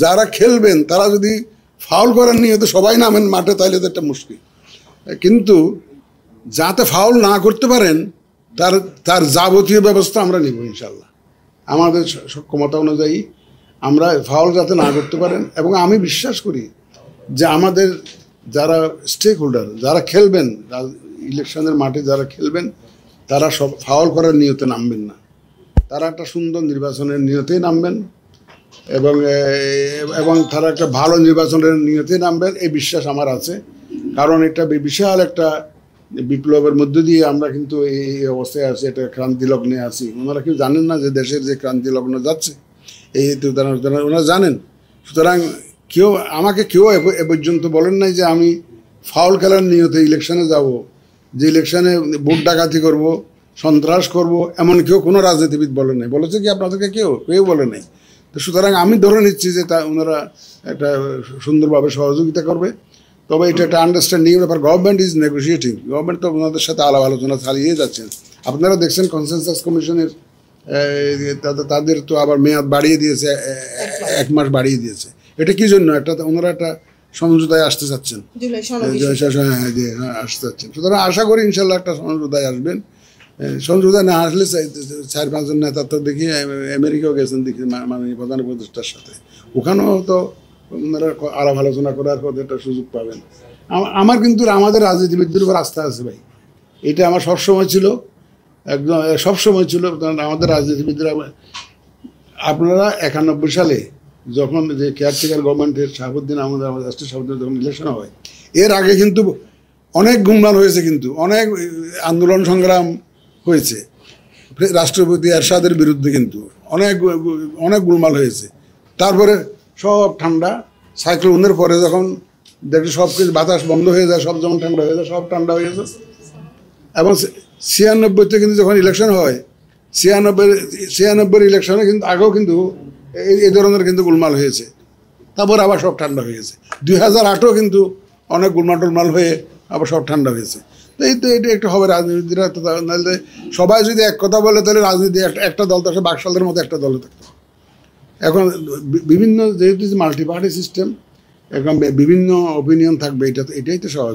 যারা খেলবেন তারা যদি ফাউল করার নিয়তে সবাই নামেন মাঠে, তাহলে তো একটা মুশকিল। কিন্তু যাতে ফাউল না করতে পারেন তার যাবতীয় ব্যবস্থা আমরা নিব ইনশাল্লাহ। আমাদের সক্ষমতা অনুযায়ী আমরা ফাউল যাতে না করতে পারেন। এবং আমি বিশ্বাস করি যে আমাদের যারা স্টেক হোল্ডার, যারা খেলবেন ইলেকশনের মাঠে, যারা খেলবেন তারা সব ফাউল করার নিয়তে নামবেন না। তারা একটা সুন্দর নির্বাচনের নিয়তেই নামবেন এবং তারা একটা ভালো নির্বাচনের নিয়তেই নামবেন, এই বিশ্বাস আমার আছে। কারণ এটা বিশাল একটা বিপ্লবের মধ্য দিয়ে আমরা কিন্তু এই অবস্থায় আছি, এটা ক্রান্তি লগ্নে আছি। ওনারা কেউ জানেন না যে দেশের যে ক্রান্তি লগ্ন যাচ্ছে, এই ওনারা জানেন। সুতরাং আমাকে কেউ এ পর্যন্ত বলেন নাই যে আমি ফাউল খেলার নিয়তে ইলেকশনে যাব, যে ইলেকশনে ভোট ডাকাতি করব, সন্ত্রাস করব, এমন কোনো রাজনীতিবিদ বলেন নাই। বলেছে কি আপনাদেরকে? কেউ বলে নাই। তো সুতরাং আমি ধরে নিচ্ছি যে ওনারা একটা সুন্দরভাবে সহযোগিতা করবে। তবে এটা একটা আন্ডারস্ট্যান্ডিং ব্যাপার। Government is negotiating. গভর্নমেন্ট তো ওনাদের সাথে আলাপ আলোচনা চালিয়ে যাচ্ছেন। আপনারা দেখছেন কনসেনসাস কমিশনের তাদের তো আবার মেয়াদ বাড়িয়ে দিয়েছে, 1 মাস বাড়িয়ে দিয়েছে। এটা কি জন্য? ওনারা একটা সমঝোতায় আসতে চাচ্ছেন, আসতে চাচ্ছেন। সুতরাং আশা করি ইনশাল্লাহ একটা সমঝোতায় আসবেন। সমঝোতায় না আসলে 4-5 জন নেতা তো দেখি আমেরিকাও গেছেন, দেখি মাননীয় প্রধান উপদেষ্টার সাথে। ওখানেও তো ওনারা আলাপ আলোচনা করার একটা সুযোগ পাবেন। আমার কিন্তু আমাদের রাজনীতিবিদদের উপর আস্থা আছে ভাই। এটা আমার সবসময় ছিল, একদম সবসময় ছিল। আমাদের রাজনীতিবিদরা, আপনারা 91 সালে যখন যে কেয়ারটেকার গভর্নমেন্টের শাহাবুদ্দিন আমাদের রাষ্ট্রীয় শাহাবুদ্দিন যখন ইলেকশন হয়, এর আগে কিন্তু অনেক গুমরান হয়েছে, কিন্তু অনেক আন্দোলন সংগ্রাম হয়েছে রাষ্ট্রপতি এরশাদের বিরুদ্ধে, কিন্তু অনেক গোলমাল হয়েছে। তারপরে সব ঠান্ডা, সাইক্লোনের পরে যখন দেখি সব কিছু বাতাস বন্ধ হয়ে যায়, সব যখন ঠান্ডা হয়ে যায়, সব ঠান্ডা হয়ে গেছে। এবং 96-তে কিন্তু যখন ইলেকশন হয়, 96 ইলেকশনে কিন্তু আগেও কিন্তু এই ধরনের কিন্তু গোলমাল হয়েছে। তারপর আবার সব ঠান্ডা হয়ে গেছে। 2008-ও কিন্তু অনেক গোলমাল হয়ে আবার সব ঠান্ডা হয়েছে। তো এটা একটু হবে রাজনীতিরা। নাহলে সবাই যদি এক কথা বলে তাহলে রাজনীতি একটা দল থাকে, বাকশালদের মতো একটা দলে থাকতো। এখন বিভিন্ন যেহেতু মাল্টি পার্টি সিস্টেম, এখন বিভিন্ন অপিনিয়ন থাকবে, এটাই তো সহজ।